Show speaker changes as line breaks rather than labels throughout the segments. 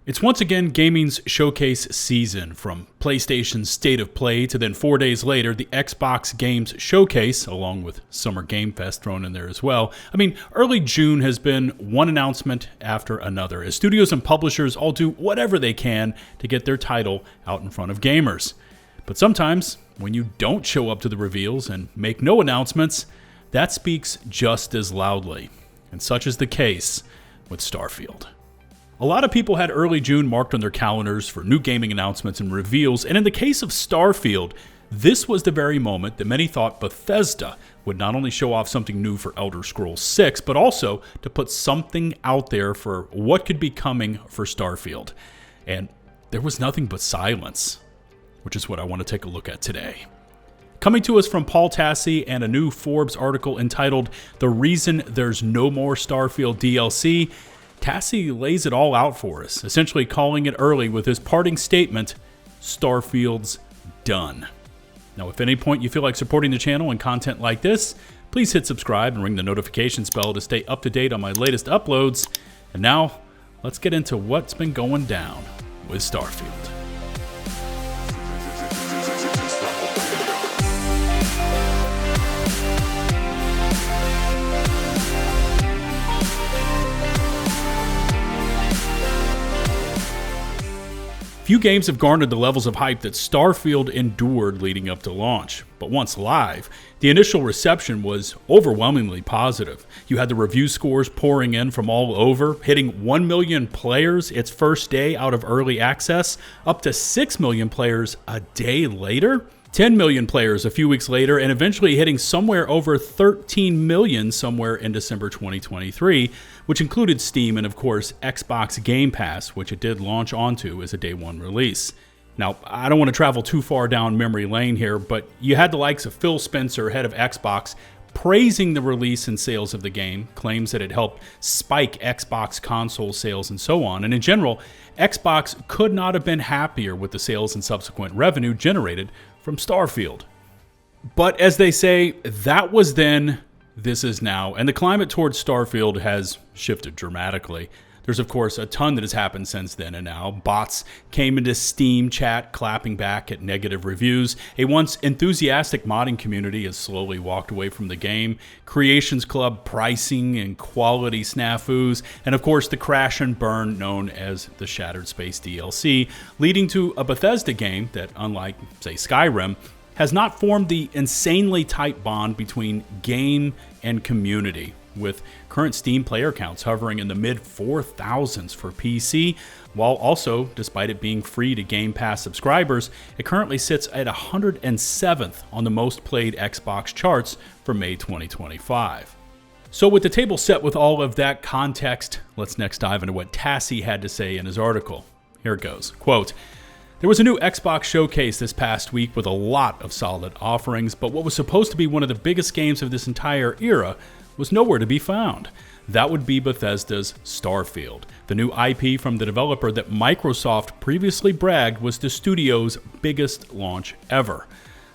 It's once again gaming's showcase season, from PlayStation's State of Play to then 4 days later, the Xbox Games Showcase, along with Summer Game Fest thrown in there as well. I mean, early June has been one announcement after another, as studios and publishers all do whatever they can to get their title out in front of gamers. But sometimes, when you don't show up to the reveals and make no announcements, that speaks just as loudly. And such is the case with Starfield. A lot of people had early June marked on their calendars for new gaming announcements and reveals, and in the case of Starfield, this was the very moment that many thought Bethesda would not only show off something new for Elder Scrolls 6, but also to put something out there for what could be coming for Starfield. And there was nothing but silence, which is what I want to take a look at today. Coming to us from Paul Tassi and a new Forbes article entitled "The Reason There's No More Starfield DLC," Tassi lays it all out for us, essentially calling it early with his parting statement, "Starfield's done." Now, if at any point you feel like supporting the channel and content like this, please hit subscribe and ring the notifications bell to stay up to date on my latest uploads. And now, let's get into what's been going down with Starfield. Few games have garnered the levels of hype that Starfield endured leading up to launch. But once live, the initial reception was overwhelmingly positive. You had the review scores pouring in from all over, hitting 1 million players its first day out of early access, up to 6 million players a day later, 10 million players a few weeks later, and eventually hitting somewhere over 13 million somewhere in December 2023, which included Steam and, of course, Xbox Game Pass, which it did launch onto as a day one release. Now, I don't want to travel too far down memory lane here, but you had the likes of Phil Spencer, head of Xbox, praising the release and sales of the game, claims that it helped spike Xbox console sales and so on. And in general, Xbox could not have been happier with the sales and subsequent revenue generated from Starfield. But as they say, that was then, this is now, and the climate towards Starfield has shifted dramatically. There's, of course, a ton that has happened since then and now. Bots came into Steam chat clapping back at negative reviews. A once enthusiastic modding community has slowly walked away from the game. Creations Club pricing and quality snafus. And, of course, the crash and burn known as the Shattered Space DLC, leading to a Bethesda game that, unlike, say, Skyrim, has not formed the insanely tight bond between game and community, with current Steam player counts hovering in the mid-4,000s for PC, while also, despite it being free to Game Pass subscribers, it currently sits at 107th on the most played Xbox charts for May 2025. So with the table set with all of that context, let's next dive into what Tassi had to say in his article. Here it goes. Quote, "There was a new Xbox showcase this past week with a lot of solid offerings, but what was supposed to be one of the biggest games of this entire era was nowhere to be found. That would be Bethesda's Starfield, the new IP from the developer that Microsoft previously bragged was the studio's biggest launch ever.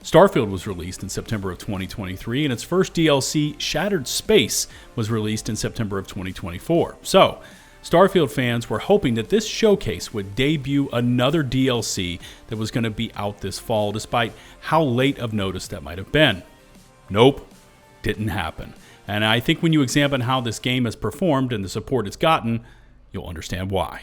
Starfield was released in September of 2023, and its first DLC, Shattered Space, was released in September of 2024. So, Starfield fans were hoping that this showcase would debut another DLC that was going to be out this fall, despite how late of notice that might have been. Nope, didn't happen. And I think when you examine how this game has performed and the support it's gotten, you'll understand why."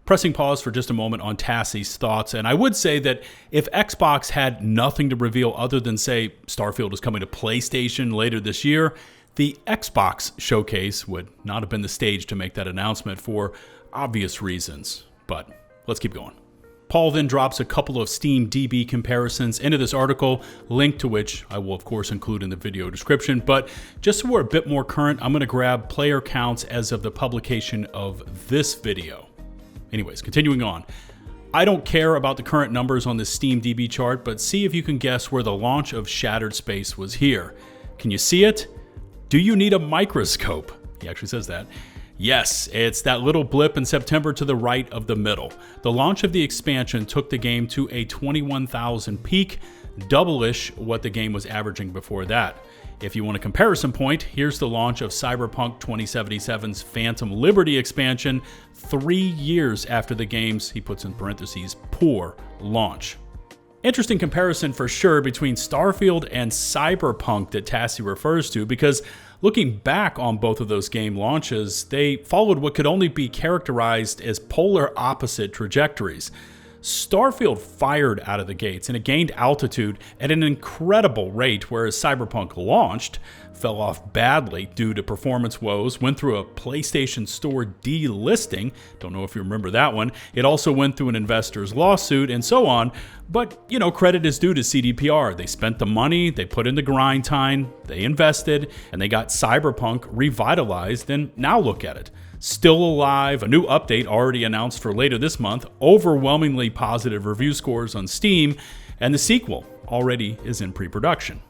Pressing pause for just a moment on Tassi's thoughts, and I would say that if Xbox had nothing to reveal other than, say, Starfield is coming to PlayStation later this year, the Xbox showcase would not have been the stage to make that announcement for obvious reasons. But let's keep going. Paul then drops a couple of Steam DB comparisons into this article, link to which I will of course include in the video description, but just so we're a bit more current, I'm going to grab player counts as of the publication of this video. Anyways, continuing on. I don't care about the current numbers on this Steam DB chart, but see if you can guess where the launch of Shattered Space was here. Can you see it? Do you need a microscope? He actually says that. Yes, it's that little blip in September to the right of the middle. The launch of the expansion took the game to a 21,000 peak, double-ish what the game was averaging before that. If you want a comparison point, here's the launch of Cyberpunk 2077's Phantom Liberty expansion 3 years after the game's, he puts in parentheses, poor launch. Interesting comparison for sure between Starfield and Cyberpunk that Tassi refers to, because looking back on both of those game launches, they followed what could only be characterized as polar opposite trajectories. Starfield fired out of the gates and it gained altitude at an incredible rate, whereas Cyberpunk launched, fell off badly due to performance woes, went through a PlayStation Store delisting, don't know if you remember that one, it also went through an investor's lawsuit and so on, but credit is due to CDPR. They spent the money, they put in the grind time, they invested, and they got Cyberpunk revitalized, and now look at it. Still alive, a new update already announced for later this month, overwhelmingly positive review scores on Steam, and the sequel already is in pre-production.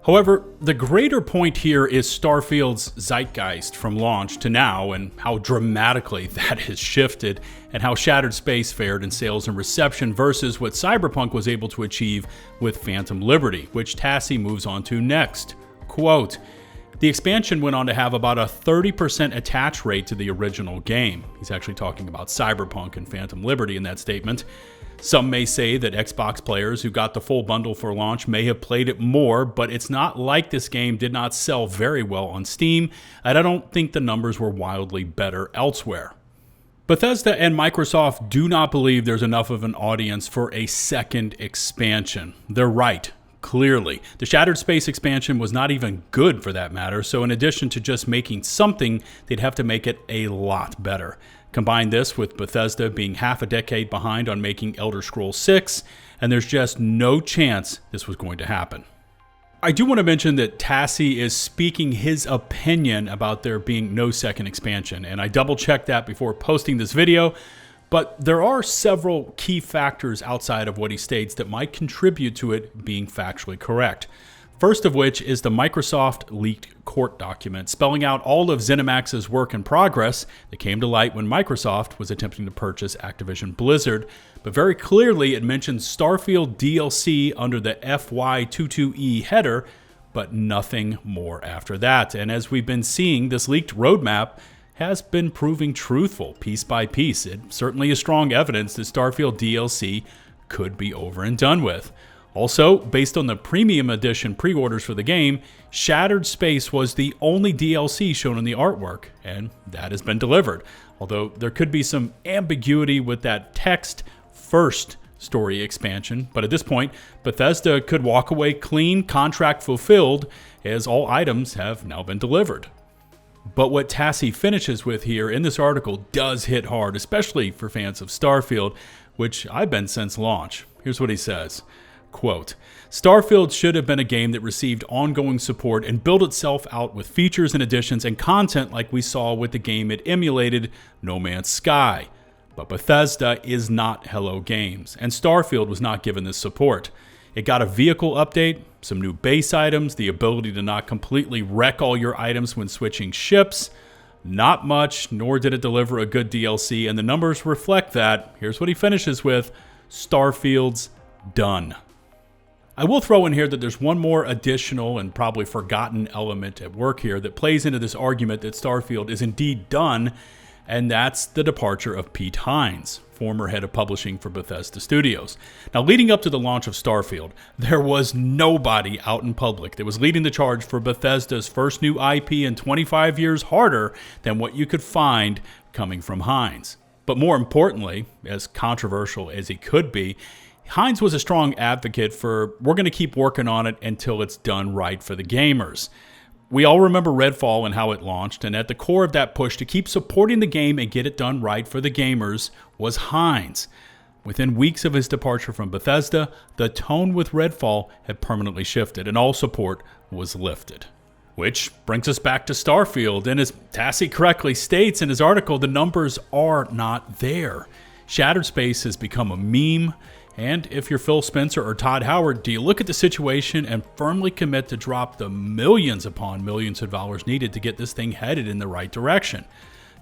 However, the greater point here is Starfield's zeitgeist from launch to now and how dramatically that has shifted and how Shattered Space fared in sales and reception versus what Cyberpunk was able to achieve with Phantom Liberty, which Tassi moves on to next. Quote, "The expansion went on to have about a 30% attach rate to the original game." He's actually talking about Cyberpunk and Phantom Liberty in that statement. "Some may say that Xbox players who got the full bundle for launch may have played it more, but it's not like this game did not sell very well on Steam, and I don't think the numbers were wildly better elsewhere." Bethesda and Microsoft do not believe there's enough of an audience for a second expansion. They're right. Clearly, the Shattered Space expansion was not even good for that matter, so in addition to just making something, they'd have to make it a lot better. Combine this with Bethesda being half a decade behind on making Elder Scrolls 6, and there's just no chance this was going to happen. I do want to mention that Tassi is speaking his opinion about there being no second expansion, and I double-checked that before posting this video. But there are several key factors outside of what he states that might contribute to it being factually correct. First of which is the Microsoft leaked court document spelling out all of ZeniMax's work in progress that came to light when Microsoft was attempting to purchase Activision Blizzard. But very clearly it mentions Starfield DLC under the FY22E header, but nothing more after that. And as we've been seeing, this leaked roadmap has been proving truthful piece by piece. It certainly is strong evidence that Starfield DLC could be over and done with. Also, based on the Premium Edition pre-orders for the game, Shattered Space was the only DLC shown in the artwork, and that has been delivered. Although there could be some ambiguity with that text-first story expansion, but at this point, Bethesda could walk away clean, contract fulfilled, as all items have now been delivered. But what Tassi finishes with here in this article does hit hard, especially for fans of Starfield, which I've been since launch. Here's what he says, quote, "Starfield should have been a game that received ongoing support and built itself out with features and additions and content like we saw with the game it emulated, No Man's Sky. But Bethesda is not Hello Games, and Starfield was not given this support. It got a vehicle update, some new base items, the ability to not completely wreck all your items when switching ships. Not much, nor did it deliver a good DLC, and the numbers reflect that." Here's what he finishes with, "Starfield's done." I will throw in here that there's one more additional and probably forgotten element at work here that plays into this argument that Starfield is indeed done, and that's the departure of Pete Hines, former head of publishing for Bethesda Studios. Now, leading up to the launch of Starfield, there was nobody out in public that was leading the charge for Bethesda's first new IP in 25 years harder than what you could find coming from Hines. But more importantly, as controversial as he could be, Hines was a strong advocate for, we're going to keep working on it until it's done right for the gamers. We all remember Redfall and how it launched, and at the core of that push to keep supporting the game and get it done right for the gamers was Hines. Within weeks of his departure from Bethesda, the tone with Redfall had permanently shifted, and all support was lifted. Which brings us back to Starfield, and as Tassi correctly states in his article, the numbers are not there. Shattered Space has become a meme, and if you're Phil Spencer or Todd Howard, do you look at the situation and firmly commit to drop the millions upon millions of dollars needed to get this thing headed in the right direction?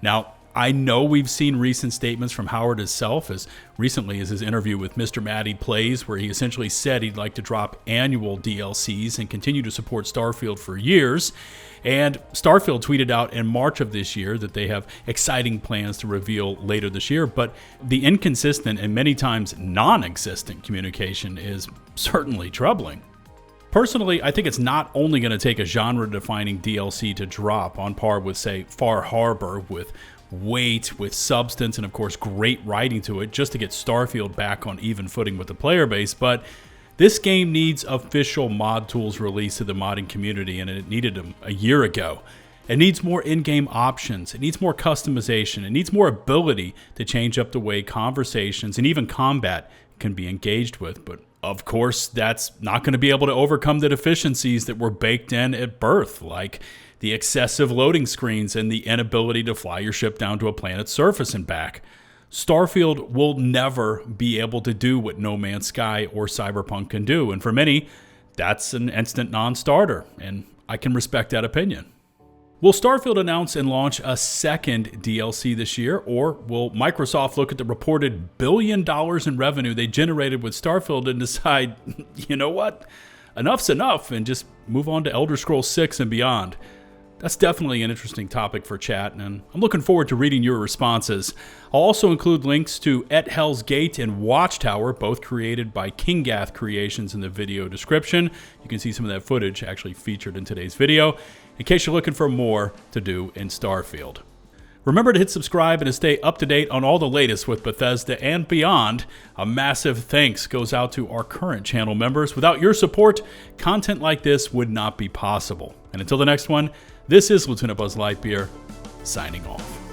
Now, I know we've seen recent statements from Howard himself, as recently as his interview with MrMattyPlays, where he essentially said he'd like to drop annual DLCs and continue to support Starfield for years. And Starfield tweeted out in March of this year that they have exciting plans to reveal later this year, but the inconsistent and many times non-existent communication is certainly troubling. Personally, I think it's not only going to take a genre-defining DLC to drop on par with, say, Far Harbor, with weight, with substance, and of course great writing to it, just to get Starfield back on even footing with the player base, but this game needs official mod tools released to the modding community, and it needed them a year ago. It needs more in-game options, it needs more customization, it needs more ability to change up the way conversations and even combat can be engaged with, but of course, that's not going to be able to overcome the deficiencies that were baked in at birth, like the excessive loading screens and the inability to fly your ship down to a planet's surface and back. Starfield will never be able to do what No Man's Sky or Cyberpunk can do, and for many, that's an instant non-starter, and I can respect that opinion. Will Starfield announce and launch a second DLC this year, or will Microsoft look at the reported $1 billion in revenue they generated with Starfield and decide, you know what, enough's enough, and just move on to Elder Scrolls 6 and beyond? That's definitely an interesting topic for chat, and I'm looking forward to reading your responses. I'll also include links to At Hell's Gate and Watchtower, both created by Kinggath Creations, in the video description. You can see some of that footage actually featured in today's video, in case you're looking for more to do in Starfield. Remember to hit subscribe and to stay up to date on all the latest with Bethesda and beyond. A massive thanks goes out to our current channel members. Without your support, content like this would not be possible. And until the next one, this is LtBuzzLitebeer, signing off.